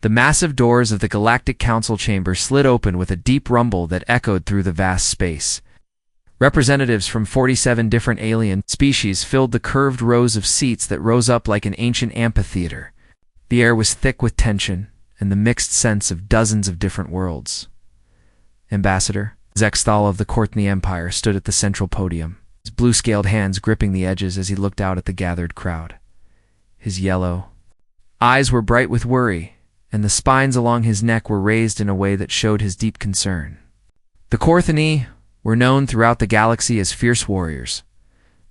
The massive doors of the Galactic Council chamber slid open with a deep rumble that echoed through the vast space. Representatives from 47 different alien species filled the curved rows of seats that rose up like an ancient amphitheater. The air was thick with tension and the mixed sense of dozens of different worlds. Ambassador Zexthal of the Courtney Empire stood at the central podium, his blue-scaled hands gripping the edges as he looked out at the gathered crowd. His yellow eyes were bright with worry, and the spines along his neck were raised in a way that showed his deep concern. The Courtney were known throughout the galaxy as fierce warriors,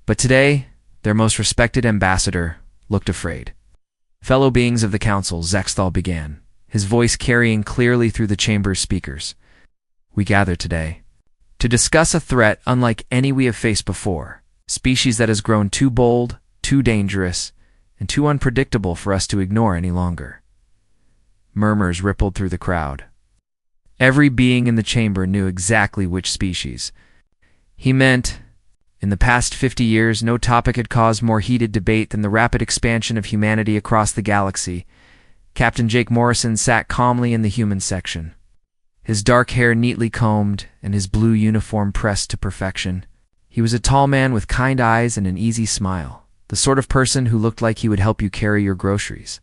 but today, their most respected ambassador looked afraid. Fellow beings of the council, Zexthal began, his voice carrying clearly through the chamber's speakers. We gather today to discuss a threat unlike any we have faced before, a species that has grown too bold, too dangerous, and too unpredictable for us to ignore any longer. Murmurs rippled through the crowd. Every being in the chamber knew exactly which species he meant. In the past 50 years, no topic had caused more heated debate than the rapid expansion of humanity across the galaxy. Captain Jake Morrison sat calmly in the human section, his dark hair neatly combed and his blue uniform pressed to perfection. He was a tall man with kind eyes and an easy smile, the sort of person who looked like he would help you carry your groceries.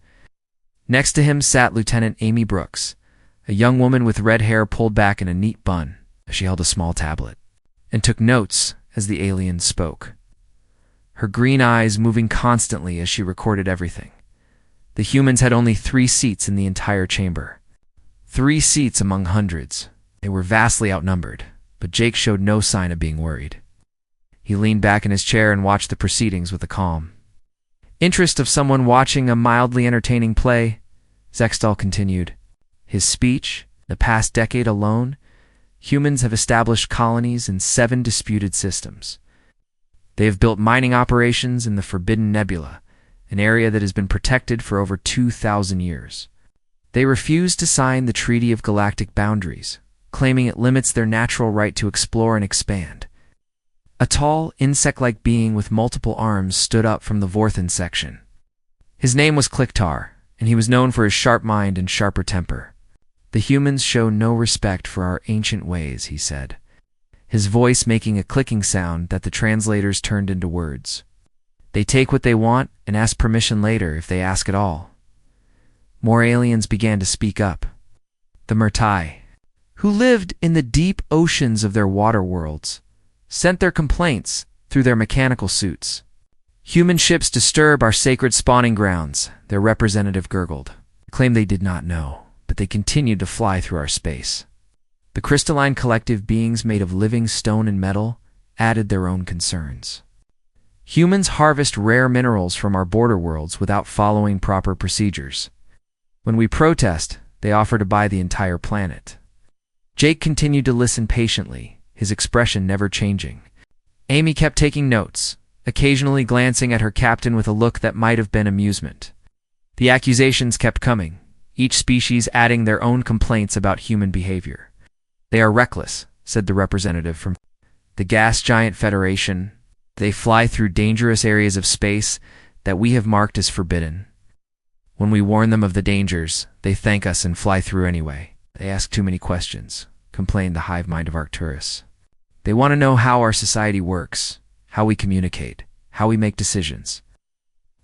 Next to him sat Lieutenant Amy Brooks, a young woman with red hair pulled back in a neat bun. She held a small tablet and took notes as the alien spoke, her green eyes moving constantly as she recorded everything. The humans had only 3 seats in the entire chamber. 3 seats among hundreds. They were vastly outnumbered, but Jake showed no sign of being worried. He leaned back in his chair and watched the proceedings with a calm interest of someone watching a mildly entertaining play. Zexthal continued. His speech, the past decade alone, humans have established colonies in 7 disputed systems. They have built mining operations in the Forbidden Nebula, an area that has been protected for over 2,000 years. They refuse to sign the Treaty of Galactic Boundaries, claiming it limits their natural right to explore and expand. A tall, insect-like being with multiple arms stood up from the Vorthan section. His name was Clicktar, and he was known for his sharp mind and sharper temper. The humans show no respect for our ancient ways, he said, his voice making a clicking sound that the translators turned into words. They take what they want and ask permission later if they ask at all. More aliens began to speak up. The Murtai, who lived in the deep oceans of their water worlds, sent their complaints through their mechanical suits. Human ships disturb our sacred spawning grounds, their representative gurgled. They claimed they did not know, but they continued to fly through our space. The crystalline collective beings made of living stone and metal added their own concerns. Humans harvest rare minerals from our border worlds without following proper procedures. When we protest, they offer to buy the entire planet. Jake continued to listen patiently, his expression never changing. Amy kept taking notes, occasionally glancing at her captain with a look that might have been amusement. The accusations kept coming, each species adding their own complaints about human behavior. They are reckless, said the representative from the Gas Giant Federation. They fly through dangerous areas of space that we have marked as forbidden. When we warn them of the dangers, they thank us and fly through anyway. They ask too many questions, complained the hive mind of Arcturus. They want to know how our society works, how we communicate, how we make decisions.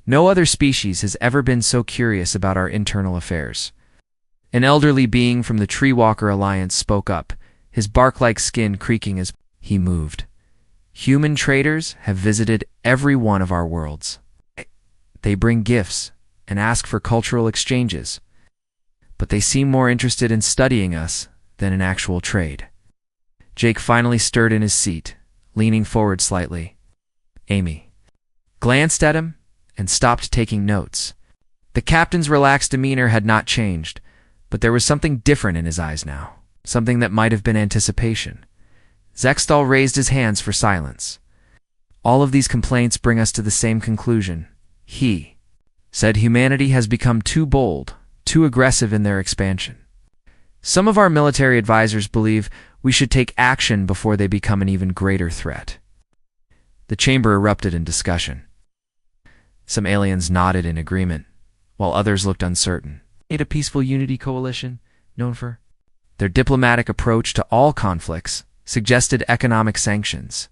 No other species has ever been so curious about our internal affairs. An elderly being from the Treewalker Alliance spoke up, his bark-like skin creaking as he moved. Human traders have visited every one of our worlds. They bring gifts and ask for cultural exchanges, but they seem more interested in studying us than in actual trade. Jake finally stirred in his seat, leaning forward slightly. Amy glanced at him and stopped taking notes. The captain's relaxed demeanor had not changed, but there was something different in his eyes now, something that might have been anticipation. Zexthal raised his hands for silence. All of these complaints bring us to the same conclusion. He said humanity has become too bold, too aggressive in their expansion. Some of our military advisors believe we should take action before they become an even greater threat. The chamber erupted in discussion. Some aliens nodded in agreement, while others looked uncertain. A peaceful unity coalition, known for their diplomatic approach to all conflicts, suggested economic sanctions.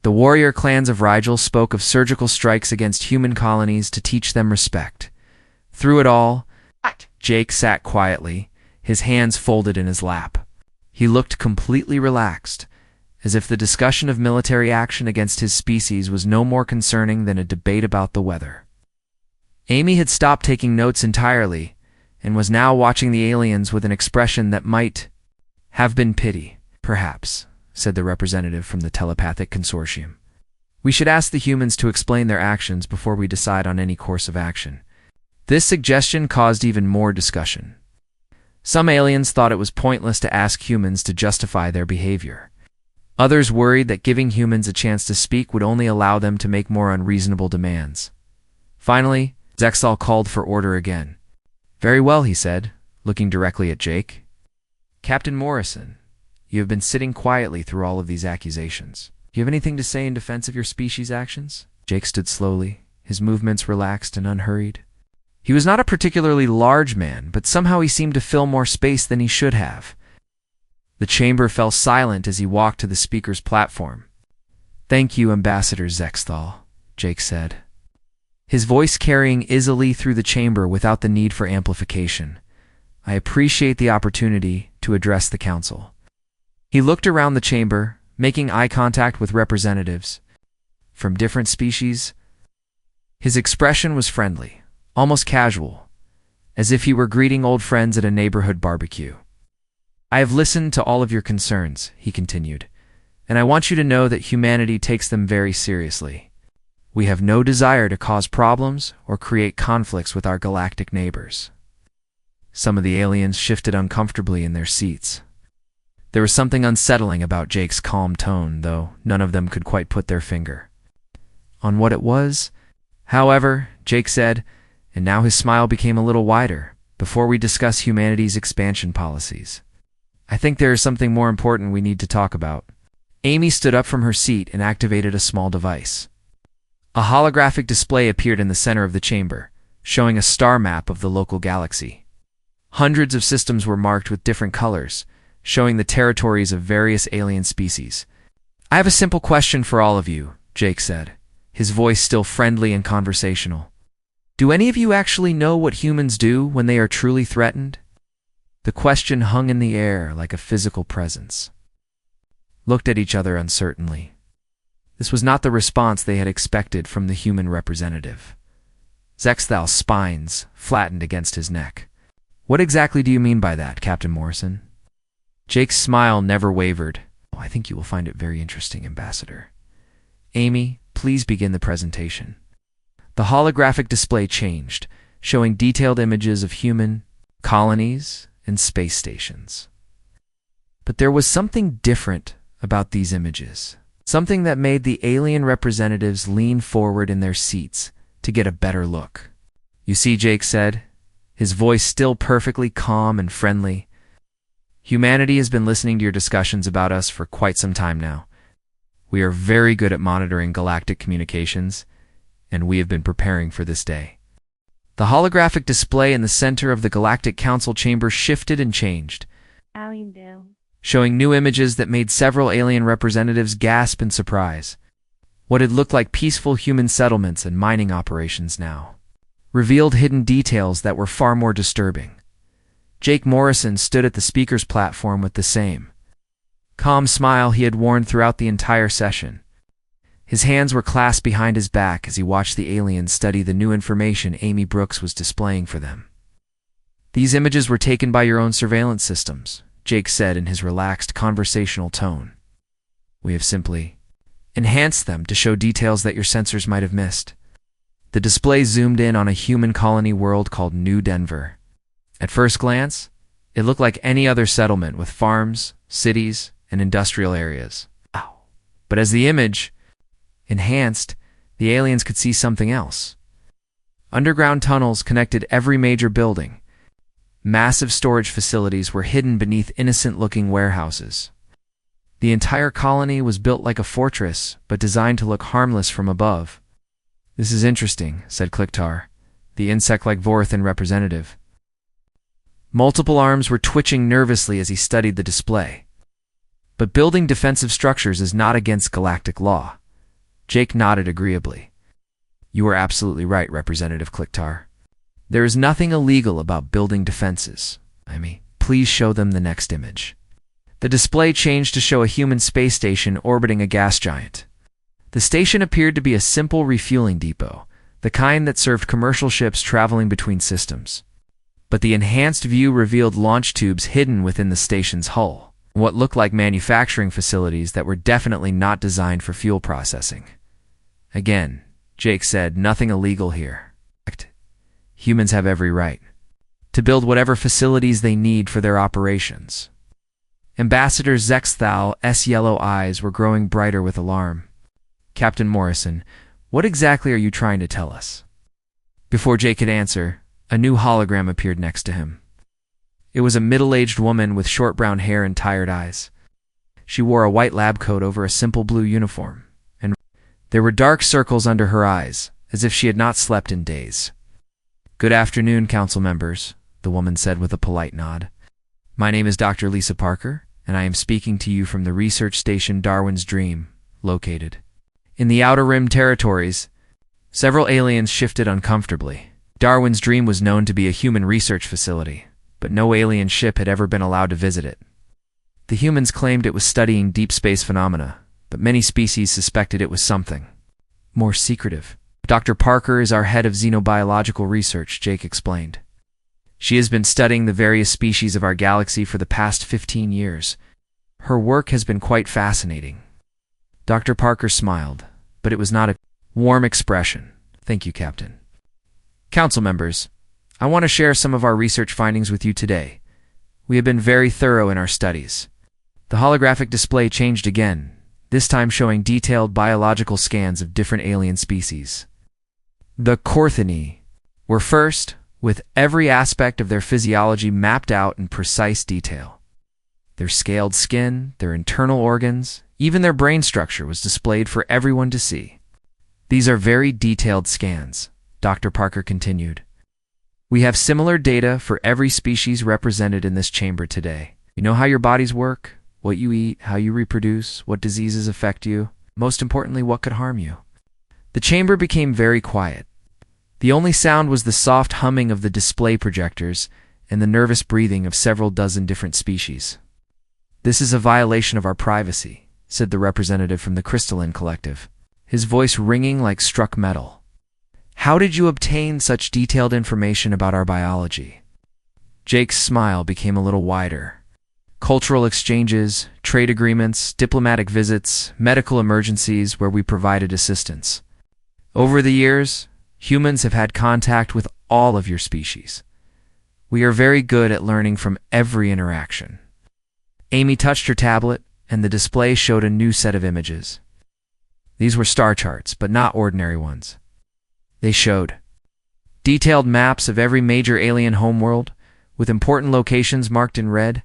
The warrior clans of Rigel spoke of surgical strikes against human colonies to teach them respect. Through it all, Jake sat quietly, his hands folded in his lap. He looked completely relaxed, as if the discussion of military action against his species was no more concerning than a debate about the weather. Amy had stopped taking notes entirely, and was now watching the aliens with an expression that might have been pity. "Perhaps," said the representative from the telepathic consortium. "We should ask the humans to explain their actions before we decide on any course of action." This suggestion caused even more discussion. Some aliens thought it was pointless to ask humans to justify their behavior. Others worried that giving humans a chance to speak would only allow them to make more unreasonable demands. Finally, Zexal called for order again. "Very well," he said, looking directly at Jake. "Captain Morrison, you have been sitting quietly through all of these accusations. Do you have anything to say in defense of your species' actions?" Jake stood slowly, his movements relaxed and unhurried. He was not a particularly large man, but somehow he seemed to fill more space than he should have. The chamber fell silent as he walked to the speaker's platform. "Thank you, Ambassador Zexthal," Jake said, his voice carrying easily through the chamber without the need for amplification. "I appreciate the opportunity to address the council." He looked around the chamber, making eye contact with representatives from different species. His expression was friendly, almost casual, as if he were greeting old friends at a neighborhood barbecue. "I have listened to all of your concerns," he continued, "and I want you to know that humanity takes them very seriously. We have no desire to cause problems or create conflicts with our galactic neighbors." Some of the aliens shifted uncomfortably in their seats. There was something unsettling about Jake's calm tone, though none of them could quite put their finger on what it was. "However," Jake said, and now his smile became a little wider, "before we discuss humanity's expansion policies, I think there is something more important we need to talk about." Amy stood up from her seat and activated a small device. A holographic display appeared in the center of the chamber, showing a star map of the local galaxy. Hundreds of systems were marked with different colors, showing the territories of various alien species. "I have a simple question for all of you," Jake said, his voice still friendly and conversational. "Do any of you actually know what humans do when they are truly threatened?" The question hung in the air like a physical presence. Looked at each other uncertainly. This was not the response they had expected from the human representative. Zexthal's spines flattened against his neck. "What exactly do you mean by that, Captain Morrison?" Jake's smile never wavered. "I think you will find it very interesting, Ambassador. Amy, please begin the presentation." The holographic display changed, showing detailed images of human colonies and space stations. But there was something different about these images, something that made the alien representatives lean forward in their seats to get a better look. "You see," Jake said, his voice still perfectly calm and friendly, "humanity has been listening to your discussions about us for quite some time now. We are very good at monitoring galactic communications, and we have been preparing for this day." The holographic display in the center of the Galactic Council chamber shifted and changed, showing new images that made several alien representatives gasp in surprise. What had looked like peaceful human settlements and mining operations now revealed hidden details that were far more disturbing. Jake Morrison stood at the speaker's platform with the same calm smile he had worn throughout the entire session. His hands were clasped behind his back as he watched the aliens study the new information Amy Brooks was displaying for them. "These images were taken by your own surveillance systems," Jake said in his relaxed, conversational tone. "We have simply enhanced them to show details that your sensors might have missed." The display zoomed in on a human colony world called New Denver. At first glance, it looked like any other settlement with farms, cities, and industrial areas. But as the image enhanced, the aliens could see something else. Underground tunnels connected every major building. Massive storage facilities were hidden beneath innocent-looking warehouses. The entire colony was built like a fortress, but designed to look harmless from above. "This is interesting," said Kliktar, the insect-like Vorothan representative. Multiple arms were twitching nervously as he studied the display. But building defensive structures is not against galactic law. Jake nodded agreeably. You are absolutely right, Representative Klicktar. There is nothing illegal about building defenses. Please show them the next image. The display changed to show a human space station orbiting a gas giant. The station appeared to be a simple refueling depot, the kind that served commercial ships traveling between systems. But the enhanced view revealed launch tubes hidden within the station's hull, what looked like manufacturing facilities that were definitely not designed for fuel processing. Again, Jake said, nothing illegal here. Humans have every right to build whatever facilities they need for their operations. Ambassador Zexthal's yellow eyes were growing brighter with alarm. Captain Morrison, what exactly are you trying to tell us? Before Jake could answer, a new hologram appeared next to him. It was a middle-aged woman with short brown hair and tired eyes. She wore a white lab coat over a simple blue uniform, and there were dark circles under her eyes, as if she had not slept in days. Good afternoon, council members, the woman said with a polite nod. My name is Dr. Lisa Parker, and I am speaking to you from the research station Darwin's Dream, located in the Outer Rim territories. Several aliens shifted uncomfortably. Darwin's Dream was known to be a human research facility, but no alien ship had ever been allowed to visit it. The humans claimed it was studying deep space phenomena, but many species suspected it was something more secretive. Dr. Parker is our head of xenobiological research, Jake explained. She has been studying the various species of our galaxy for the past 15 years. Her work has been quite fascinating. Dr. Parker smiled, but it was not a warm expression. Thank you, Captain. Council members, I want to share some of our research findings with you today. We have been very thorough in our studies. The holographic display changed again, this time showing detailed biological scans of different alien species. The Korthini were first, with every aspect of their physiology mapped out in precise detail. Their scaled skin, their internal organs, even their brain structure was displayed for everyone to see. These are very detailed scans, Dr. Parker continued. We have similar data for every species represented in this chamber today. You know how your bodies work, what you eat, how you reproduce, what diseases affect you, most importantly, what could harm you. The chamber became very quiet. The only sound was the soft humming of the display projectors and the nervous breathing of several dozen different species. This is a violation of our privacy, said the representative from the Crystalline Collective, his voice ringing like struck metal. How did you obtain such detailed information about our biology? Jake's smile became a little wider. Cultural exchanges, trade agreements, diplomatic visits, medical emergencies where we provided assistance. Over the years, humans have had contact with all of your species. We are very good at learning from every interaction. Amy touched her tablet, and the display showed a new set of images. These were star charts, but not ordinary ones. They showed detailed maps of every major alien homeworld, with important locations marked in red,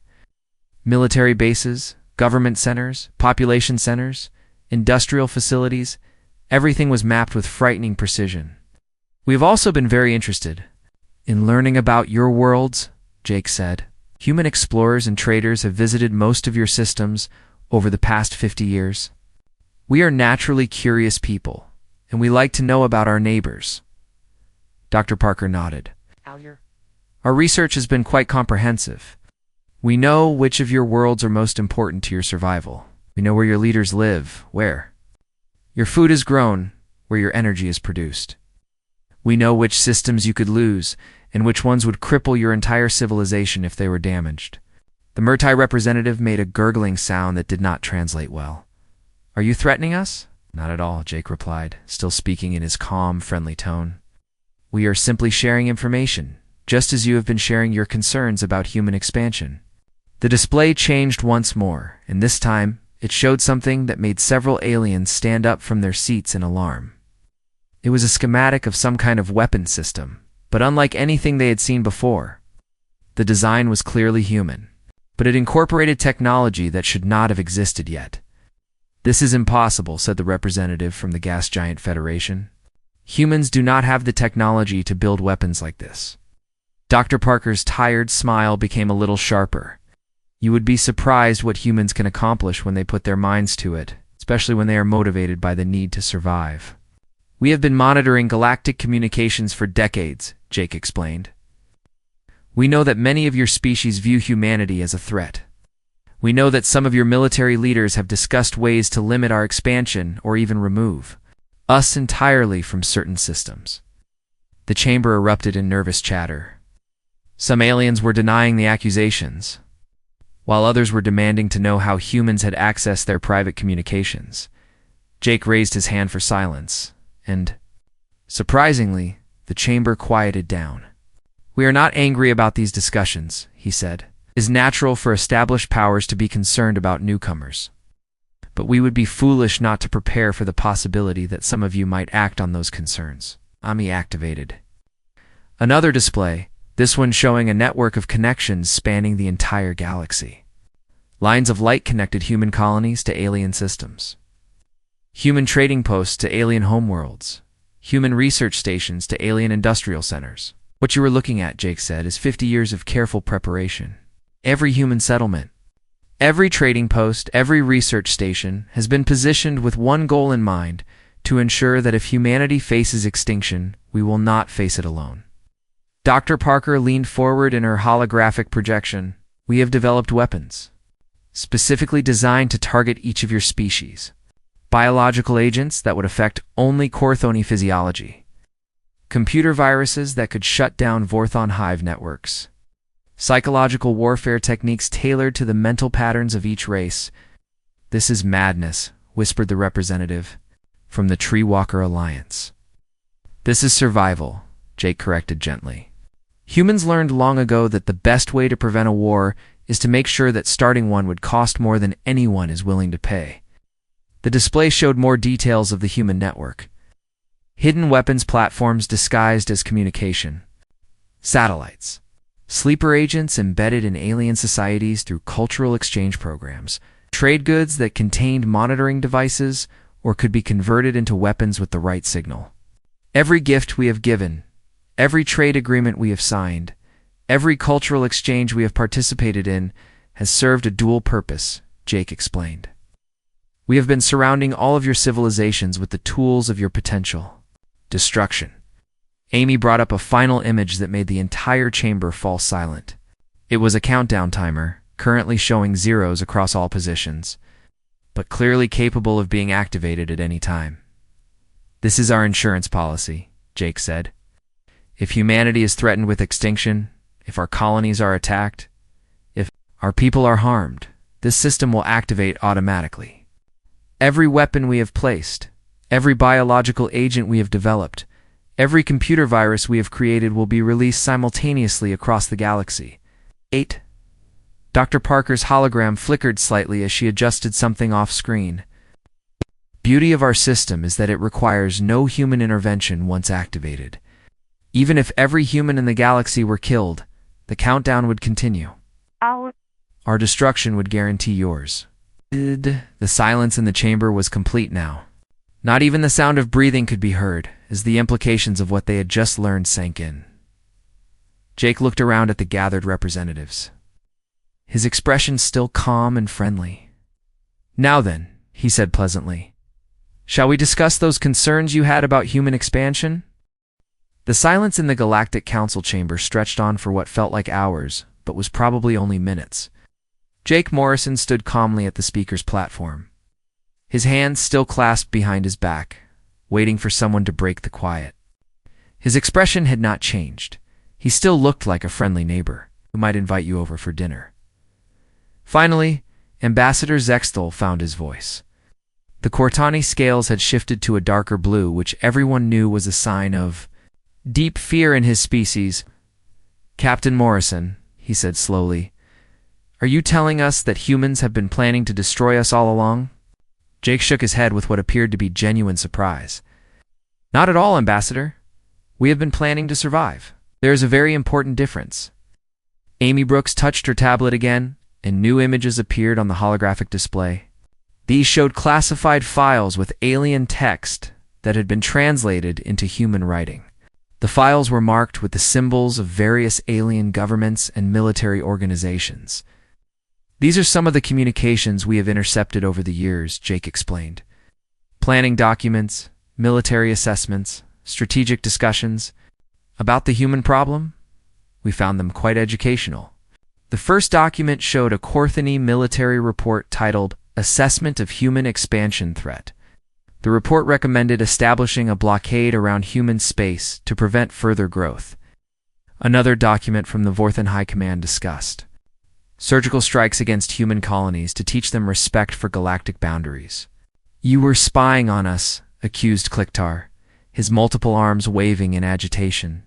military bases, government centers, population centers, industrial facilities. Everything was mapped with frightening precision. We have also been very interested in learning about your worlds, Jake said. Human explorers and traders have visited most of your systems over the past 50 years. We are naturally curious people, and we like to know about our neighbors. Dr. Parker nodded. Our research has been quite comprehensive. We know which of your worlds are most important to your survival. We know where your leaders live, where your food is grown, where your energy is produced. We know which systems you could lose, and which ones would cripple your entire civilization if they were damaged. The Murtai representative made a gurgling sound that did not translate well. Are you threatening us? Not at all, Jake replied, still speaking in his calm, friendly tone. We are simply sharing information, just as you have been sharing your concerns about human expansion. The display changed once more, and this time it showed something that made several aliens stand up from their seats in alarm. It was a schematic of some kind of weapon system, but unlike anything they had seen before. The design was clearly human, but it incorporated technology that should not have existed yet. This is impossible, said the representative from the Gas Giant Federation. Humans do not have the technology to build weapons like this. Dr. Parker's tired smile became a little sharper. You would be surprised what humans can accomplish when they put their minds to it, especially when they are motivated by the need to survive. We have been monitoring galactic communications for decades, Jake explained. We know that many of your species view humanity as a threat. We know that some of your military leaders have discussed ways to limit our expansion or even remove us entirely from certain systems. The chamber erupted in nervous chatter. Some aliens were denying the accusations, while others were demanding to know how humans had accessed their private communications. Jake raised his hand for silence, and, surprisingly, the chamber quieted down. We are not angry about these discussions, he said. It is natural for established powers to be concerned about newcomers. But we would be foolish not to prepare for the possibility that some of you might act on those concerns. Ami activated. Another display, this one showing a network of connections spanning the entire galaxy. Lines of light connected human colonies to alien systems. Human trading posts to alien homeworlds. Human research stations to alien industrial centers. What you were looking at, Jake said, is 50 years of careful preparation. Every human settlement, every trading post, every research station has been positioned with one goal in mind, to ensure that if humanity faces extinction, we will not face it alone. Dr. Parker leaned forward in her holographic projection. We have developed weapons, specifically designed to target each of your species. Biological agents that would affect only Corthoni physiology. Computer viruses that could shut down Vorthon hive networks. Psychological warfare techniques tailored to the mental patterns of each race. This is madness, whispered the representative from the Tree Walker Alliance. This is survival, Jake corrected gently. Humans learned long ago that the best way to prevent a war is to make sure that starting one would cost more than anyone is willing to pay. The display showed more details of the human network. Hidden weapons platforms disguised as communication. Satellites. Sleeper agents embedded in alien societies through cultural exchange programs. Trade goods that contained monitoring devices or could be converted into weapons with the right signal. Every gift we have given, every trade agreement we have signed, every cultural exchange we have participated in has served a dual purpose, Jake explained. We have been surrounding all of your civilizations with the tools of your potential. Destruction. Amy brought up a final image that made the entire chamber fall silent. It was a countdown timer, currently showing zeros across all positions, but clearly capable of being activated at any time. This is our insurance policy, Jake said. If humanity is threatened with extinction, if our colonies are attacked, if our people are harmed, this system will activate automatically. Every weapon we have placed, every biological agent we have developed, every computer virus we have created will be released simultaneously across the galaxy. 8. Dr. Parker's hologram flickered slightly as she adjusted something off-screen. Beauty of our system is that it requires no human intervention once activated. Even if every human in the galaxy were killed, the countdown would continue. Our destruction would guarantee yours. The silence in the chamber was complete now. Not even the sound of breathing could be heard, as the implications of what they had just learned sank in. Jake looked around at the gathered representatives, his expression still calm and friendly. Now then, he said pleasantly, shall we discuss those concerns you had about human expansion? The silence in the Galactic Council chamber stretched on for what felt like hours, but was probably only minutes. Jake Morrison stood calmly at the speaker's platform, his hands still clasped behind his back, waiting for someone to break the quiet. His expression had not changed. He still looked like a friendly neighbor who might invite you over for dinner. Finally, Ambassador Zexthal found his voice. The Cortani scales had shifted to a darker blue, which everyone knew was a sign of deep fear in his species. Captain Morrison, he said slowly, are you telling us that humans have been planning to destroy us all along? Jake shook his head with what appeared to be genuine surprise. Not at all, Ambassador. We have been planning to survive. There is a very important difference. Amy Brooks touched her tablet again, and new images appeared on the holographic display. These showed classified files with alien text that had been translated into human writing. The files were marked with the symbols of various alien governments and military organizations. These are some of the communications we have intercepted over the years, Jake explained. Planning documents, military assessments, strategic discussions. About the human problem? We found them quite educational. The first document showed a Corthany military report titled Assessment of Human Expansion Threat. The report recommended establishing a blockade around human space to prevent further growth. Another document from the Vorthan High Command discussed surgical strikes against human colonies to teach them respect for galactic boundaries. You were spying on us, accused Kliktar, his multiple arms waving in agitation.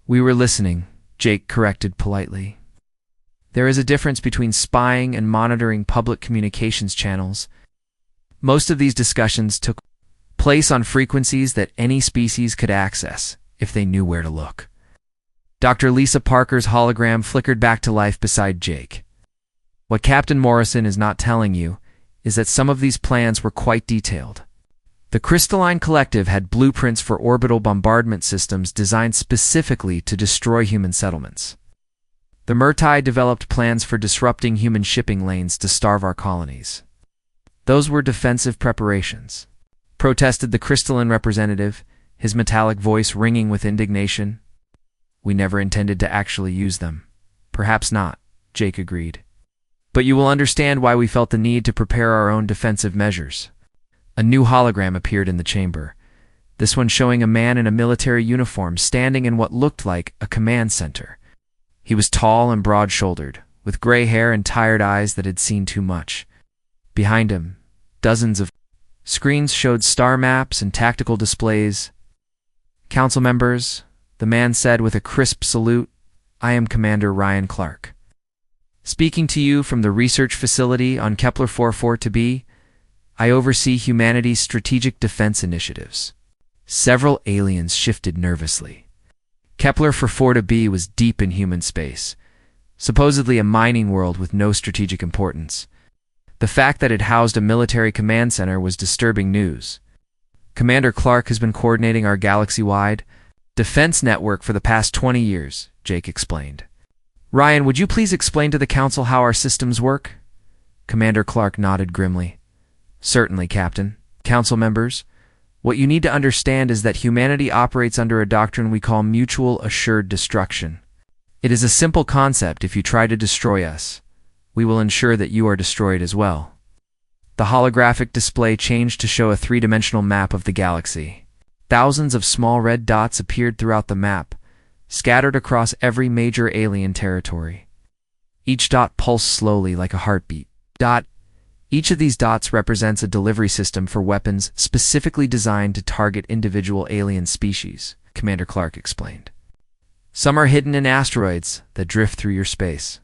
We were listening, Jake corrected politely. There is a difference between spying and monitoring public communications channels. Most of these discussions took place on frequencies that any species could access if they knew where to look. Dr. Lisa Parker's hologram flickered back to life beside Jake. What Captain Morrison is not telling you is that some of these plans were quite detailed. The Crystalline Collective had blueprints for orbital bombardment systems designed specifically to destroy human settlements. The Murtai developed plans for disrupting human shipping lanes to starve our colonies. Those were defensive preparations, protested the crystalline representative, his metallic voice ringing with indignation. We never intended to actually use them. Perhaps not, Jake agreed. But you will understand why we felt the need to prepare our own defensive measures. A new hologram appeared in the chamber, this one showing a man in a military uniform standing in what looked like a command center. He was tall and broad-shouldered, with gray hair and tired eyes that had seen too much. Behind him, dozens of screens showed star maps and tactical displays. Council members, the man said with a crisp salute, I am Commander Ryan Clark. Speaking to you from the research facility on Kepler 44-B, I oversee humanity's strategic defense initiatives. Several aliens shifted nervously. Kepler 44-B was deep in human space, supposedly a mining world with no strategic importance. The fact that it housed a military command center was disturbing news. Commander Clark has been coordinating our galaxy-wide defense network for the past 20 years, Jake explained. Ryan, would you please explain to the Council how our systems work? Commander Clark nodded grimly. Certainly, Captain. Council members, what you need to understand is that humanity operates under a doctrine we call mutual assured destruction. It is a simple concept. If you try to destroy us, we will ensure that you are destroyed as well. The holographic display changed to show a three-dimensional map of the galaxy. Thousands of small red dots appeared throughout the map, scattered across every major alien territory. Each dot pulsed slowly like a heartbeat. Each of these dots represents a delivery system for weapons specifically designed to target individual alien species, Commander Clark explained. Some are hidden in asteroids that drift through your space.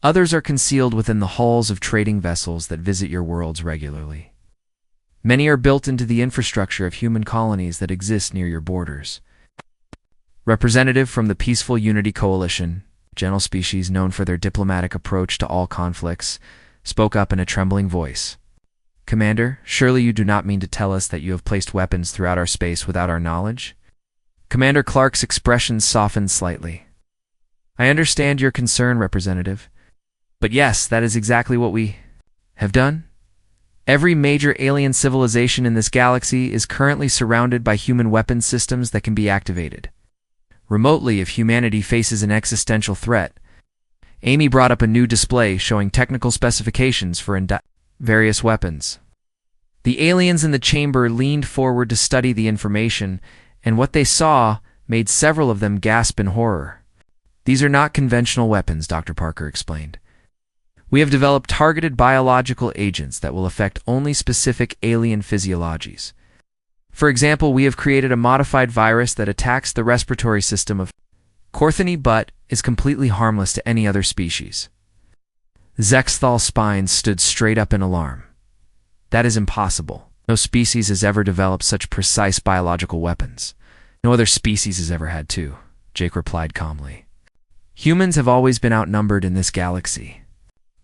Others are concealed within the hulls of trading vessels that visit your worlds regularly. Many are built into the infrastructure of human colonies that exist near your borders. Representative from the Peaceful Unity Coalition, gentle species known for their diplomatic approach to all conflicts, spoke up in a trembling voice. Commander, surely you do not mean to tell us that you have placed weapons throughout our space without our knowledge? Commander Clark's expression softened slightly. I understand your concern, Representative. But yes, that is exactly what we have done. Every major alien civilization in this galaxy is currently surrounded by human weapons systems that can be activated remotely if humanity faces an existential threat. Amy brought up a new display showing technical specifications for various weapons. The aliens in the chamber leaned forward to study the information, and what they saw made several of them gasp in horror. These are not conventional weapons, Dr. Parker explained. We have developed targeted biological agents that will affect only specific alien physiologies. For example, we have created a modified virus that attacks the respiratory system of Corthany but is completely harmless to any other species. Zexthal's spine stood straight up in alarm. That is impossible. No species has ever developed such precise biological weapons. No other species has ever had to, Jake replied calmly. Humans have always been outnumbered in this galaxy.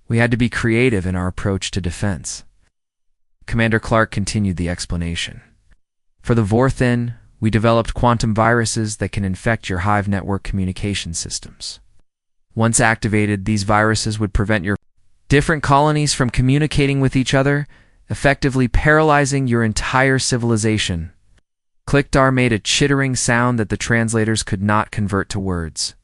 We had to be creative in our approach to defense. Commander Clark continued the explanation. For the Vorthan, We developed quantum viruses that can infect your Hive network communication systems. Once activated, these viruses would prevent your different colonies from communicating with each other, effectively paralyzing your entire civilization. Clickdar made a chittering sound that the translators could not convert to words.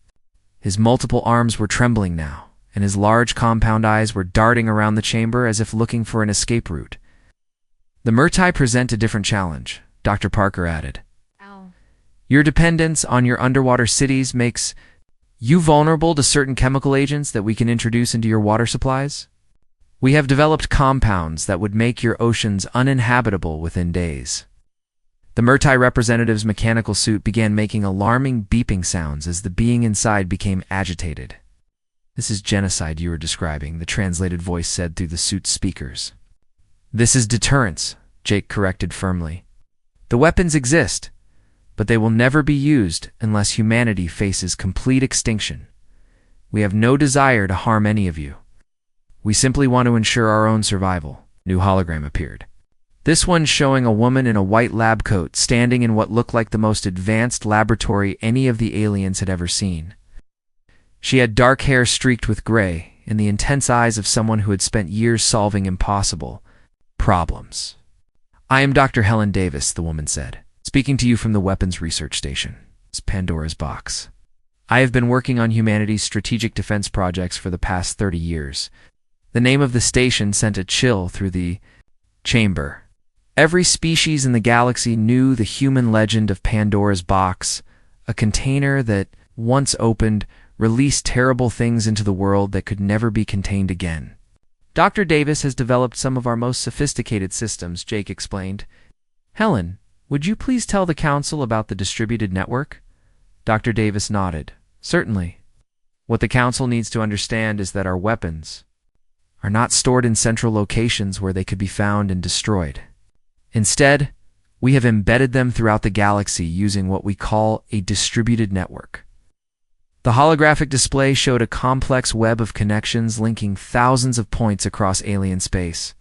His multiple arms were trembling now, and his large compound eyes were darting around the chamber as if looking for an escape route. The Murtai present a different challenge, Dr. Parker added. Ow. Your dependence on your underwater cities makes you vulnerable to certain chemical agents that we can introduce into your water supplies. We have developed compounds that would make your oceans uninhabitable within days. The Murtai representative's mechanical suit began making alarming beeping sounds as the being inside became agitated. This is genocide you are describing, the translated voice said through the suit's speakers. This is deterrence, Jake corrected firmly. The weapons exist, but they will never be used unless humanity faces complete extinction. We have no desire to harm any of you. We simply want to ensure our own survival. New hologram appeared. This one showing a woman in a white lab coat standing in what looked like the most advanced laboratory any of the aliens had ever seen. She had dark hair streaked with gray and the intense eyes of someone who had spent years solving impossible problems. I am Dr. Helen Davis, the woman said, speaking to you from the Weapons Research Station. It's Pandora's box. I have been working on humanity's strategic defense projects for the past 30 years. The name of the station sent a chill through the chamber. Every species in the galaxy knew the human legend of Pandora's box, a container that, once opened, released terrible things into the world that could never be contained again. Dr. Davis has developed some of our most sophisticated systems, Jake explained. Helen, would you please tell the Council about the distributed network? Dr. Davis nodded. Certainly. What the Council needs to understand is that our weapons are not stored in central locations where they could be found and destroyed. Instead, we have embedded them throughout the galaxy using what we call a distributed network. The holographic display showed a complex web of connections linking thousands of points across alien space.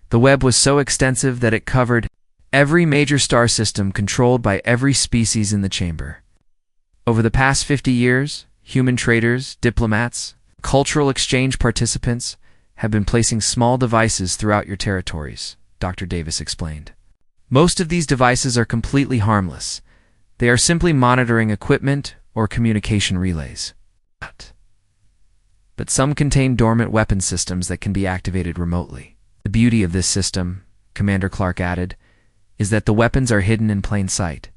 The web was so extensive that it covered every major star system controlled by every species in the chamber. Over the past 50 years, human traders, diplomats, cultural exchange participants have been placing small devices throughout your territories, Dr. Davis explained. Most of these devices are completely harmless. They are simply monitoring equipment or communication relays. But some contain dormant weapon systems that can be activated remotely. The beauty of this system, Commander Clark added, is that the weapons are hidden in plain sight.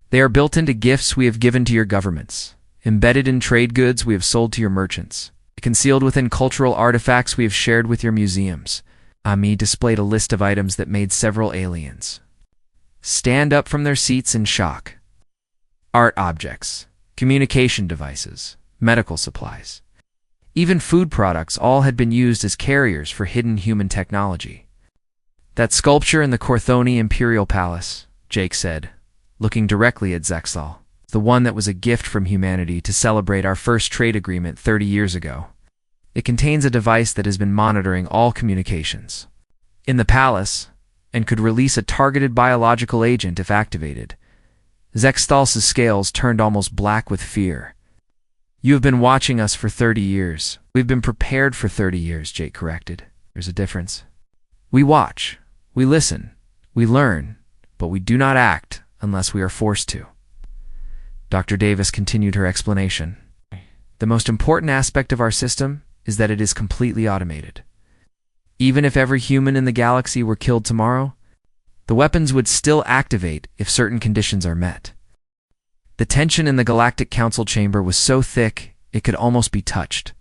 They are built into gifts we have given to your governments, embedded in trade goods we have sold to your merchants, concealed within cultural artifacts we have shared with your museums. Ami displayed a list of items that made several aliens stand up from their seats in shock. Art objects, communication devices, medical supplies, even food products all had been used as carriers for hidden human technology. That sculpture in the Corthoni Imperial Palace, Jake said, looking directly at Zexal, the one that was a gift from humanity to celebrate our first trade agreement 30 years ago. It contains a device that has been monitoring all communications in the palace and could release a targeted biological agent if activated. Zextal's scales turned almost black with fear. You have been watching us for 30 years. We've been prepared for 30 years, Jake corrected. There's a difference. We watch, we listen, we learn, but we do not act unless we are forced to. Dr. Davis continued her explanation. The most important aspect of our system is that it is completely automated. Even if every human in the galaxy were killed tomorrow, the weapons would still activate if certain conditions are met. The tension in the Galactic Council chamber was so thick it could almost be touched.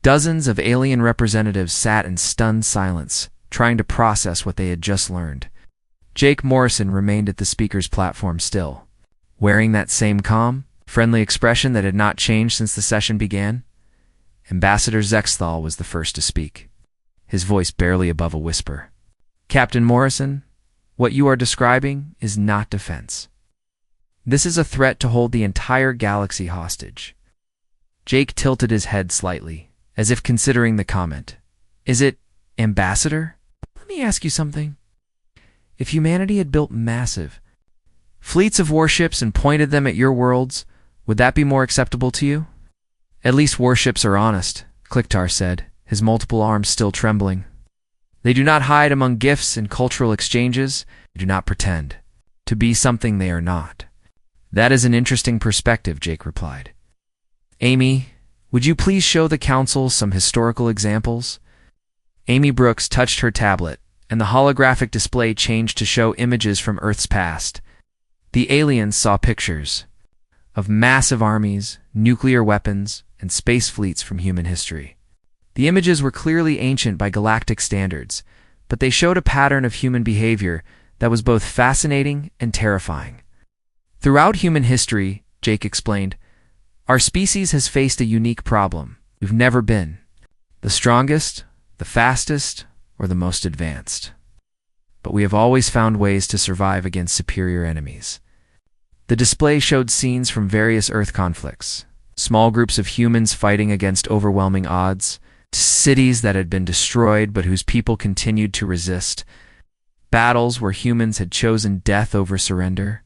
Dozens of alien representatives sat in stunned silence, trying to process what they had just learned. Jake Morrison remained at the speaker's platform still, wearing that same calm, friendly expression that had not changed since the session began. Ambassador Zexthal was the first to speak, his voice barely above a whisper. Captain Morrison, what you are describing is not defense. This is a threat to hold the entire galaxy hostage. Jake tilted his head slightly, as if considering the comment. Is it, Ambassador? Let me ask you something. If humanity had built massive, fleets of warships and pointed them at your worlds, would that be more acceptable to you? At least warships are honest, Kliktar said, his multiple arms still trembling. They do not hide among gifts and cultural exchanges. They do not pretend to be something they are not. That is an interesting perspective, Jake replied. Amy, would you please show the council some historical examples? Amy Brooks touched her tablet, and the holographic display changed to show images from Earth's past. The aliens saw pictures of massive armies, nuclear weapons, and space fleets from human history. The images were clearly ancient by galactic standards, but they showed a pattern of human behavior that was both fascinating and terrifying. Throughout human history, Jake explained, our species has faced a unique problem. We've never been the strongest, the fastest, or the most advanced. But we have always found ways to survive against superior enemies. The display showed scenes from various Earth conflicts, small groups of humans fighting against overwhelming odds, cities that had been destroyed but whose people continued to resist, battles where humans had chosen death over surrender.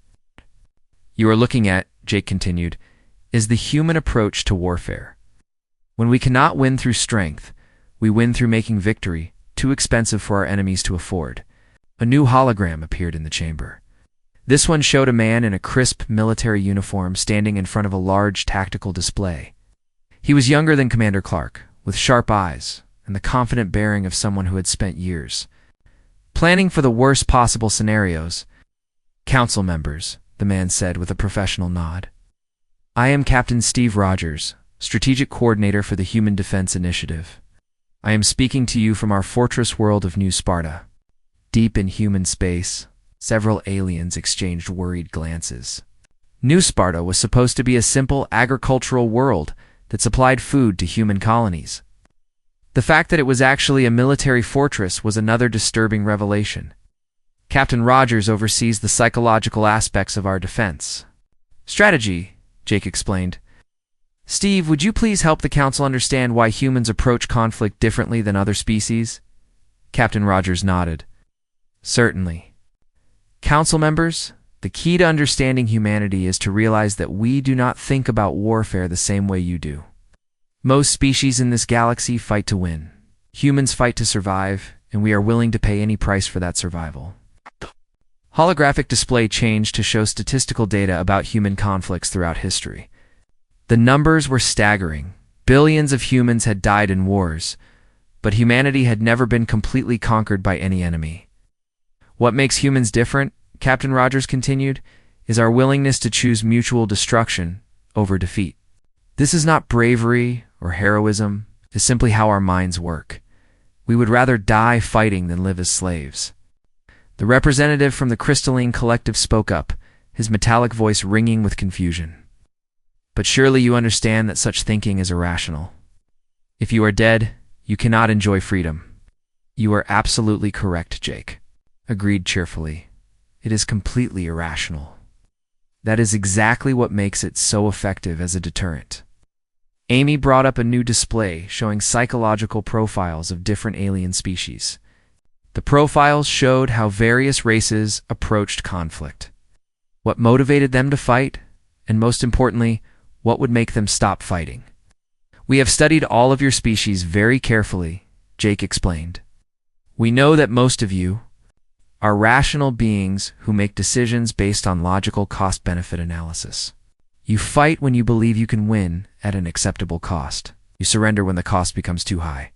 You are looking at, Jake continued, is the human approach to warfare. When we cannot win through strength, we win through making victory too expensive for our enemies to afford. A new hologram appeared in the chamber. This one showed a man in a crisp military uniform standing in front of a large tactical display. He was younger than Commander Clark, with sharp eyes and the confident bearing of someone who had spent years planning for the worst possible scenarios. Council members, the man said with a professional nod. I am Captain Steve Rogers, Strategic Coordinator for the Human Defense Initiative. I am speaking to you from our fortress world of New Sparta. Deep in human space, several aliens exchanged worried glances. New Sparta was supposed to be a simple agricultural world that supplied food to human colonies. The fact that it was actually a military fortress was another disturbing revelation. Captain Rogers oversees the psychological aspects of our defense strategy, Jake explained. Steve, would you please help the council understand why humans approach conflict differently than other species? Captain Rogers nodded. Certainly. Council members, the key to understanding humanity is to realize that we do not think about warfare the same way you do. Most species in this galaxy fight to win. Humans fight to survive, and we are willing to pay any price for that survival. Holographic display changed to show statistical data about human conflicts throughout history. The numbers were staggering. Billions of humans had died in wars, but humanity had never been completely conquered by any enemy. What makes humans different, Captain Rogers continued, is our willingness to choose mutual destruction over defeat. This is not bravery or heroism, it's simply how our minds work. We would rather die fighting than live as slaves. The representative from the Crystalline Collective spoke up, his metallic voice ringing with confusion. But surely you understand that such thinking is irrational. If you are dead, you cannot enjoy freedom. You are absolutely correct, Jake. Agreed cheerfully. It is completely irrational. That is exactly what makes it so effective as a deterrent. Amy brought up a new display showing psychological profiles of different alien species. The profiles showed how various races approached conflict, what motivated them to fight, and most importantly, what would make them stop fighting. We have studied all of your species very carefully, Jake explained. We know that most of you are rational beings who make decisions based on logical cost-benefit analysis. You fight when you believe you can win at an acceptable cost. You surrender when the cost becomes too high.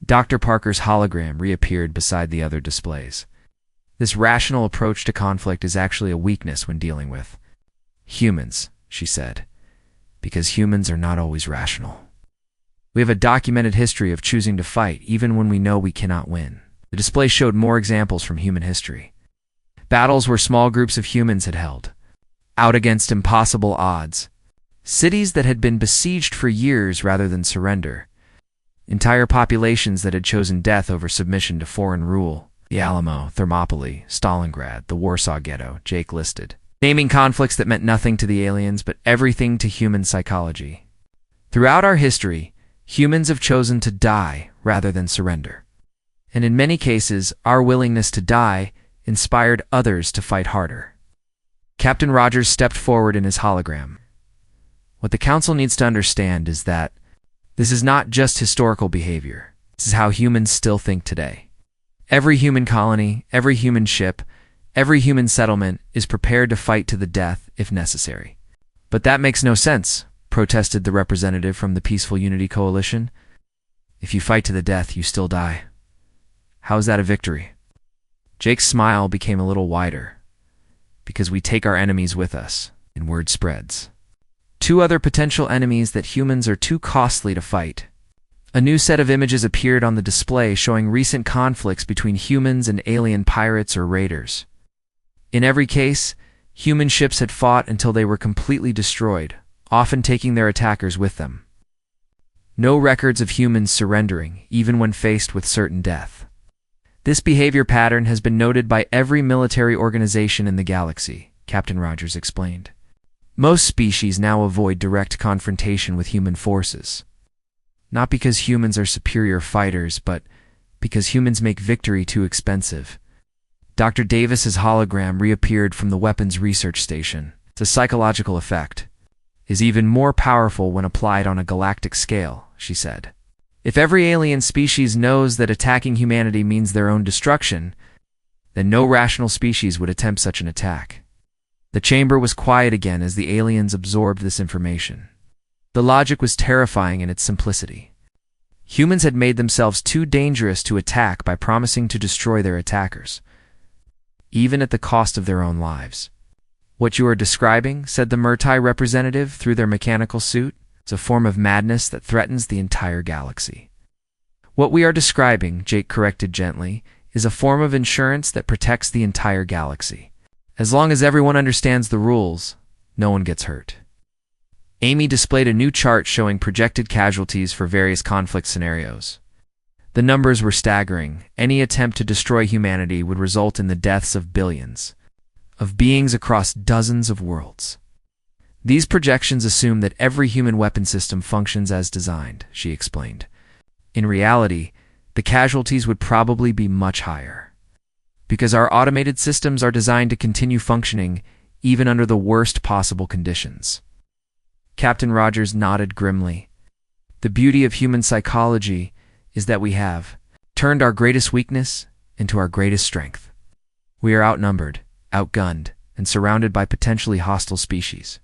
Dr. Parker's hologram reappeared beside the other displays. This rational approach to conflict is actually a weakness when dealing with humans, she said, because humans are not always rational. We have a documented history of choosing to fight even when we know we cannot win. The display showed more examples from human history. Battles where small groups of humans had held out against impossible odds. Cities that had been besieged for years rather than surrender. Entire populations that had chosen death over submission to foreign rule. The Alamo, Thermopylae, Stalingrad, the Warsaw Ghetto, Jake listed. Naming conflicts that meant nothing to the aliens but everything to human psychology. Throughout our history, humans have chosen to die rather than surrender. And in many cases, our willingness to die inspired others to fight harder. Captain Rogers stepped forward in his hologram. What the Council needs to understand is that this is not just historical behavior. This is how humans still think today. Every human colony, every human ship, every human settlement is prepared to fight to the death if necessary. But that makes no sense, protested the representative from the Peaceful Unity Coalition. If you fight to the death, you still die. How is that a victory? Jake's smile became a little wider. Because we take our enemies with us, and word spreads. 2 other potential enemies that humans are too costly to fight. A new set of images appeared on the display showing recent conflicts between humans and alien pirates or raiders. In every case, human ships had fought until they were completely destroyed, often taking their attackers with them. No records of humans surrendering, even when faced with certain death. This behavior pattern has been noted by every military organization in the galaxy, Captain Rogers explained. Most species now avoid direct confrontation with human forces. Not because humans are superior fighters, but because humans make victory too expensive. Dr. Davis's hologram reappeared from the weapons research station. The psychological effect is even more powerful when applied on a galactic scale, she said. If every alien species knows that attacking humanity means their own destruction, then no rational species would attempt such an attack. The chamber was quiet again as the aliens absorbed this information. The logic was terrifying in its simplicity. Humans had made themselves too dangerous to attack by promising to destroy their attackers, even at the cost of their own lives. What you are describing, said the Murtai representative through their mechanical suit, is a form of madness that threatens the entire galaxy. What we are describing, Jake corrected gently, is a form of insurance that protects the entire galaxy. As long as everyone understands the rules, no one gets hurt. Amy displayed a new chart showing projected casualties for various conflict scenarios. The numbers were staggering. Any attempt to destroy humanity would result in the deaths of billions, of beings across dozens of worlds. These projections assume that every human weapon system functions as designed, she explained. In reality, the casualties would probably be much higher, because our automated systems are designed to continue functioning even under the worst possible conditions. Captain Rogers nodded grimly. The beauty of human psychology is that we have turned our greatest weakness into our greatest strength. We are outnumbered, outgunned, and surrounded by potentially hostile species.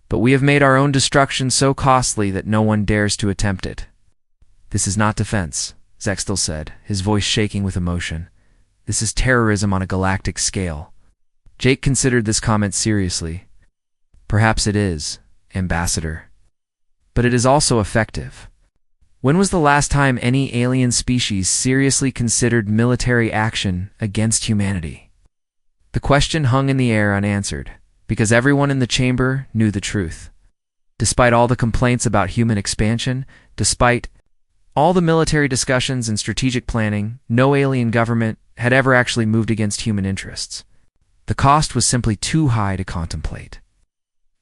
But we have made our own destruction so costly that no one dares to attempt it. This is not defense, Zextel said, his voice shaking with emotion. This is terrorism on a galactic scale. Jake considered this comment seriously. Perhaps it is, Ambassador. But it is also effective. When was the last time any alien species seriously considered military action against humanity? The question hung in the air unanswered, because everyone in the chamber knew the truth. Despite all the complaints about human expansion, despite all the military discussions and strategic planning, no alien government had ever actually moved against human interests. The cost was simply too high to contemplate.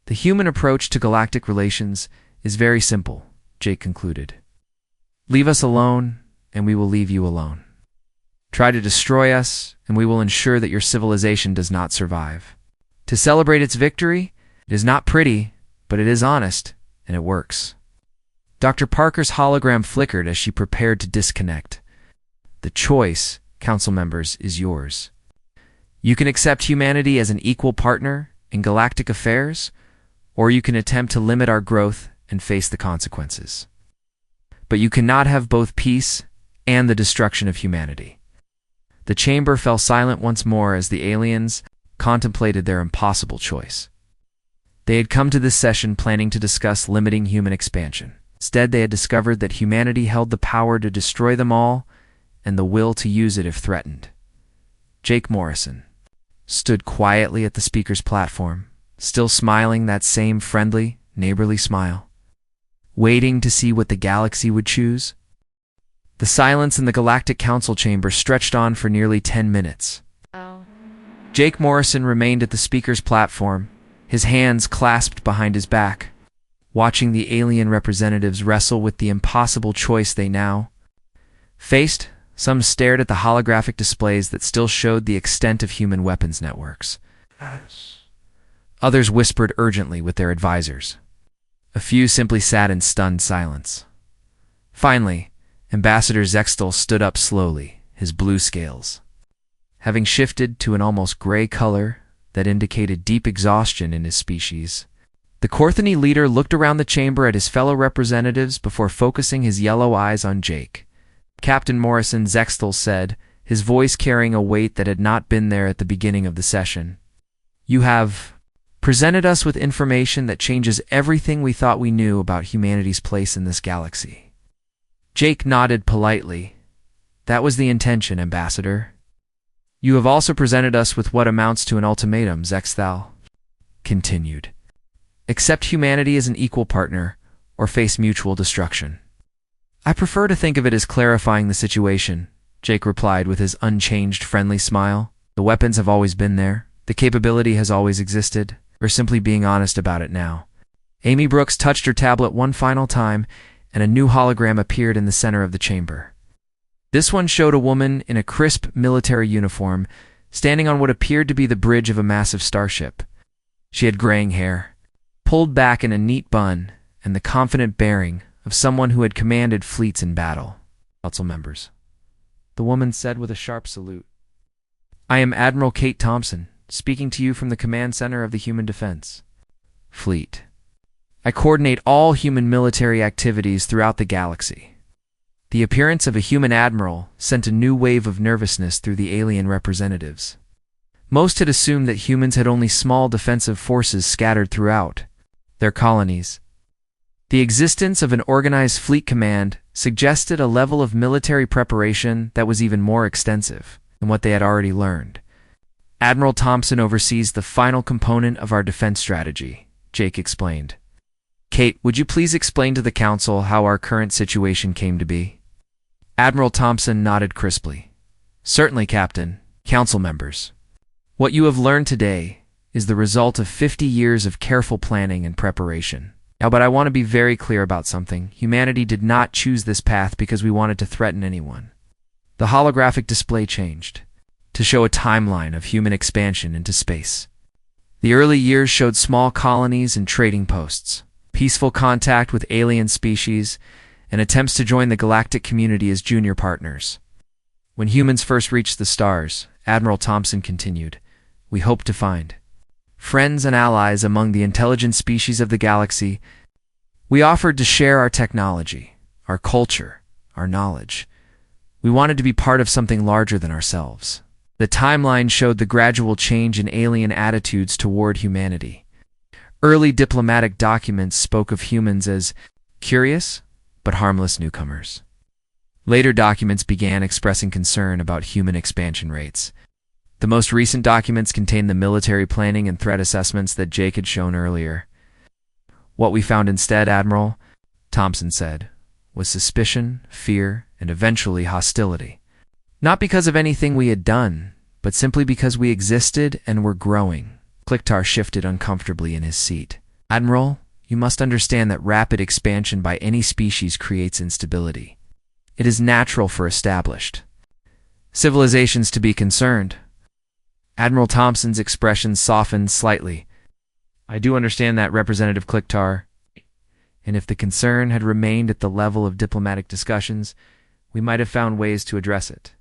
The human approach to galactic relations is very simple, Jake concluded. Leave us alone, and we will leave you alone. Try to destroy us, and we will ensure that your civilization does not survive. To celebrate its victory, it is not pretty, but it is honest, and it works. Dr. Parker's hologram flickered as she prepared to disconnect. The choice, Council members, is yours. You can accept humanity as an equal partner in galactic affairs, or you can attempt to limit our growth and face the consequences. But you cannot have both peace and the destruction of humanity. The chamber fell silent once more as the aliens contemplated their impossible choice. They had come to this session planning to discuss limiting human expansion. Instead, they had discovered that humanity held the power to destroy them all and the will to use it if threatened. Jake Morrison stood quietly at the speaker's platform, still smiling that same friendly, neighborly smile, waiting to see what the galaxy would choose. The silence in the Galactic Council chamber stretched on for nearly 10 minutes. Jake Morrison remained at the speaker's platform, his hands clasped behind his back, watching the alien representatives wrestle with the impossible choice they now faced. Some stared at the holographic displays that still showed the extent of human weapons networks. Others whispered urgently with their advisors. A few simply sat in stunned silence. Finally, Ambassador Zextal stood up slowly, his blue scales having shifted to an almost gray color that indicated deep exhaustion in his species. The Korthani leader looked around the chamber at his fellow representatives before focusing his yellow eyes on Jake. Captain Morrison Zextal said, his voice carrying a weight that had not been there at the beginning of the session. You have presented us with information that changes everything we thought we knew about humanity's place in this galaxy. Jake nodded politely. That was the intention, Ambassador. You have also presented us with what amounts to an ultimatum, Zextal continued. Accept humanity as an equal partner, or face mutual destruction. I prefer to think of it as clarifying the situation, Jake replied with his unchanged friendly smile. The weapons have always been there. The capability has always existed. We're simply being honest about it now. Amy Brooks touched her tablet one final time, and a new hologram appeared in the center of the chamber. This one showed a woman in a crisp military uniform, standing on what appeared to be the bridge of a massive starship. She had graying hair, pulled back in a neat bun, and the confident bearing of someone who had commanded fleets in battle. Council members, the woman said with a sharp salute. I am Admiral Kate Thompson, speaking to you from the Command Center of the Human Defense Fleet. I coordinate all human military activities throughout the galaxy. The appearance of a human admiral sent a new wave of nervousness through the alien representatives. Most had assumed that humans had only small defensive forces scattered throughout their colonies. The existence of an organized fleet command suggested a level of military preparation that was even more extensive than what they had already learned. Admiral Thompson oversees the final component of our defense strategy, Jake explained. Kate, would you please explain to the Council how our current situation came to be? Admiral Thompson nodded crisply. Certainly, Captain. Council members. What you have learned today is the result of 50 years of careful planning and preparation. Now, but I want to be very clear about something. Humanity did not choose this path because we wanted to threaten anyone. The holographic display changed to show a timeline of human expansion into space. The early years showed small colonies and trading posts, peaceful contact with alien species, and attempts to join the galactic community as junior partners. When humans first reached the stars, Admiral Thompson continued, we hoped to find friends and allies among the intelligent species of the galaxy. We offered to share our technology, our culture, our knowledge. We wanted to be part of something larger than ourselves. The timeline showed the gradual change in alien attitudes toward humanity. Early diplomatic documents spoke of humans as curious but harmless newcomers. Later documents began expressing concern about human expansion rates. The most recent documents contained the military planning and threat assessments that Jake had shown earlier. What we found instead, Admiral, Thompson said, was suspicion, fear, and eventually hostility. Not because of anything we had done, but simply because we existed and were growing. Kliktar shifted uncomfortably in his seat. Admiral, you must understand that rapid expansion by any species creates instability. It is natural for established civilizations to be concerned. Admiral Thompson's expression softened slightly. I do understand that, Representative Kliktar, and if the concern had remained at the level of diplomatic discussions, we might have found ways to address it.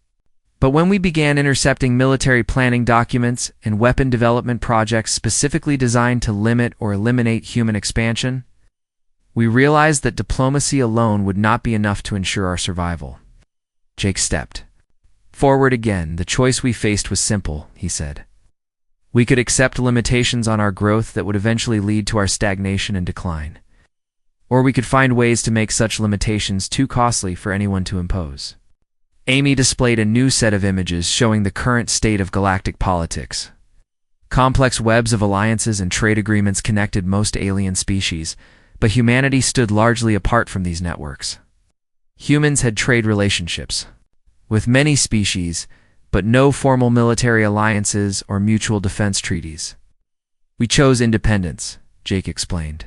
But when we began intercepting military planning documents and weapon development projects specifically designed to limit or eliminate human expansion, we realized that diplomacy alone would not be enough to ensure our survival. Jake stepped forward again. The choice we faced was simple, he said. We could accept limitations on our growth that would eventually lead to our stagnation and decline. Or we could find ways to make such limitations too costly for anyone to impose. Amy displayed a new set of images showing the current state of galactic politics. Complex webs of alliances and trade agreements connected most alien species, but humanity stood largely apart from these networks. Humans had trade relationships with many species, but no formal military alliances or mutual defense treaties. We chose independence, Jake explained.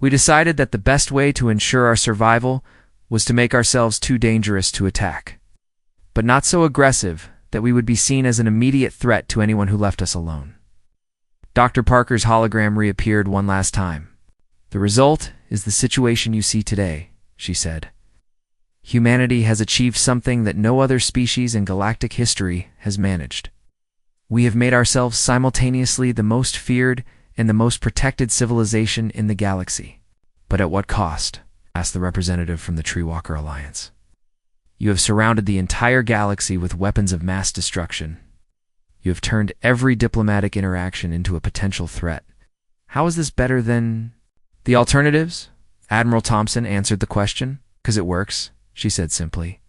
We decided that the best way to ensure our survival was to make ourselves too dangerous to attack, but not so aggressive that we would be seen as an immediate threat to anyone who left us alone. Dr. Parker's hologram reappeared one last time. The result is the situation you see today, she said. Humanity has achieved something that no other species in galactic history has managed. We have made ourselves simultaneously the most feared and the most protected civilization in the galaxy. But at what cost? Asked the representative from the Treewalker Alliance. You have surrounded the entire galaxy with weapons of mass destruction. You have turned every diplomatic interaction into a potential threat. How is this better than the alternatives? Admiral Thompson answered the question. "'Cause it works," she said simply.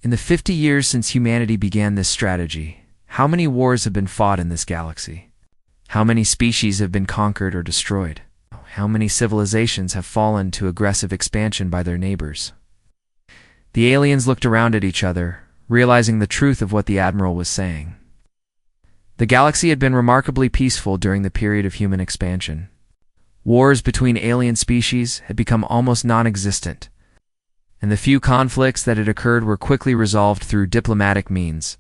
In the 50 years since humanity began this strategy, how many wars have been fought in this galaxy? How many species have been conquered or destroyed? How many civilizations have fallen to aggressive expansion by their neighbors? The aliens looked around at each other, realizing the truth of what the Admiral was saying. The galaxy had been remarkably peaceful during the period of human expansion. Wars between alien species had become almost non-existent, and the few conflicts that had occurred were quickly resolved through diplomatic means.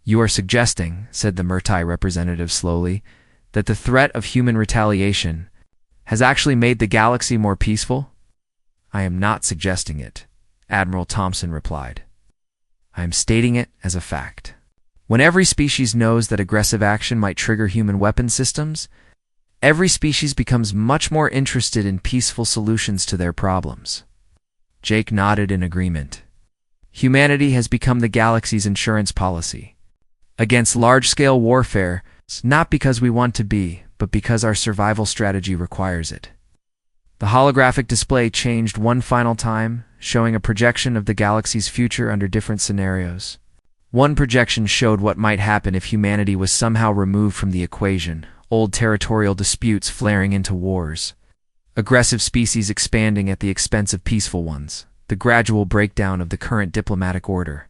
"You are suggesting," said the Murtai representative slowly, "that the threat of human retaliation has actually made the galaxy more peaceful?" "I am not suggesting it," Admiral Thompson replied. "I am stating it as a fact. When every species knows that aggressive action might trigger human weapon systems, every species becomes much more interested in peaceful solutions to their problems." Jake nodded in agreement. Humanity has become the galaxy's insurance policy against large-scale warfare, not because we want to be, but because our survival strategy requires it. The holographic display changed one final time, showing a projection of the galaxy's future under different scenarios. One projection showed what might happen if humanity was somehow removed from the equation, old territorial disputes flaring into wars, aggressive species expanding at the expense of peaceful ones, the gradual breakdown of the current diplomatic order.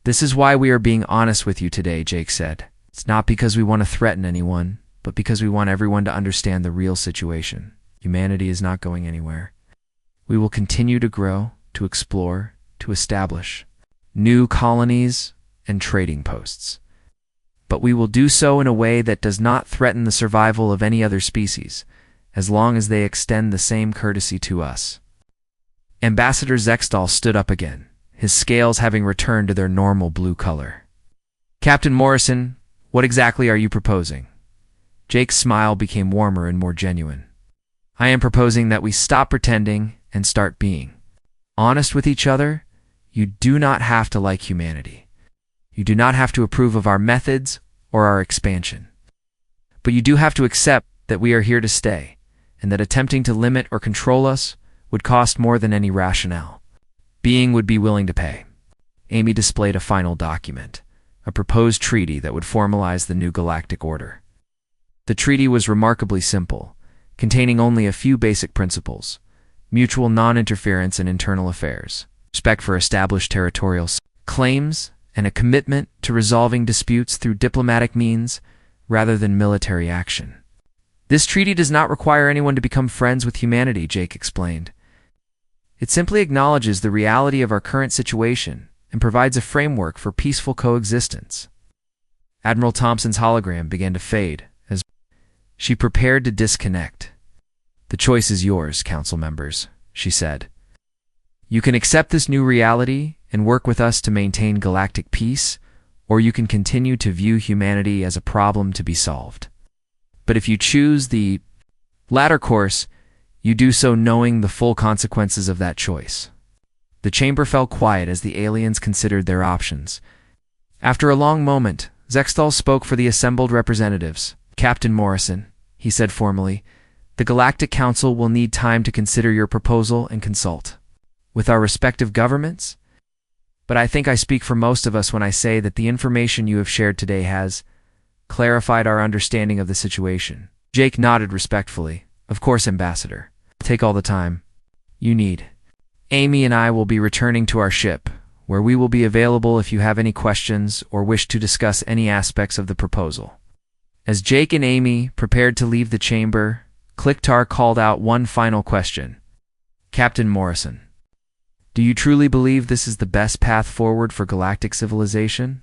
"This is why we are being honest with you today," Jake said. "It's not because we want to threaten anyone, but because we want everyone to understand the real situation. Humanity is not going anywhere. We will continue to grow, to explore, to establish new colonies and trading posts. But we will do so in a way that does not threaten the survival of any other species, as long as they extend the same courtesy to us." Ambassador Zextal stood up again, his scales having returned to their normal blue color. "Captain Morrison, what exactly are you proposing?" Jake's smile became warmer and more genuine. "I am proposing that we stop pretending and start being honest with each other. You do not have to like humanity. You do not have to approve of our methods or our expansion. But you do have to accept that we are here to stay, and that attempting to limit or control us would cost more than any rationale. Being would be willing to pay." Amy displayed a final document, a proposed treaty that would formalize the new galactic order. The treaty was remarkably simple, containing only a few basic principles: mutual non-interference in internal affairs, respect for established territorial claims, and a commitment to resolving disputes through diplomatic means rather than military action. "This treaty does not require anyone to become friends with humanity," Jake explained. "It simply acknowledges the reality of our current situation and provides a framework for peaceful coexistence." Admiral Thompson's hologram began to fade as she prepared to disconnect. "The choice is yours, council members," she said. "You can accept this new reality and work with us to maintain galactic peace, or you can continue to view humanity as a problem to be solved. But if you choose the latter course, you do so knowing the full consequences of that choice." The chamber fell quiet as the aliens considered their options. After a long moment, Zextal spoke for the assembled representatives. "Captain Morrison," he said formally, "the Galactic Council will need time to consider your proposal and consult with our respective governments. But I think I speak for most of us when I say that the information you have shared today has clarified our understanding of the situation." Jake nodded respectfully. "Of course, Ambassador. Take all the time you need. Amy and I will be returning to our ship, where we will be available if you have any questions or wish to discuss any aspects of the proposal." As Jake and Amy prepared to leave the chamber, Clicktar called out one final question. "Captain Morrison, do you truly believe this is the best path forward for galactic civilization?"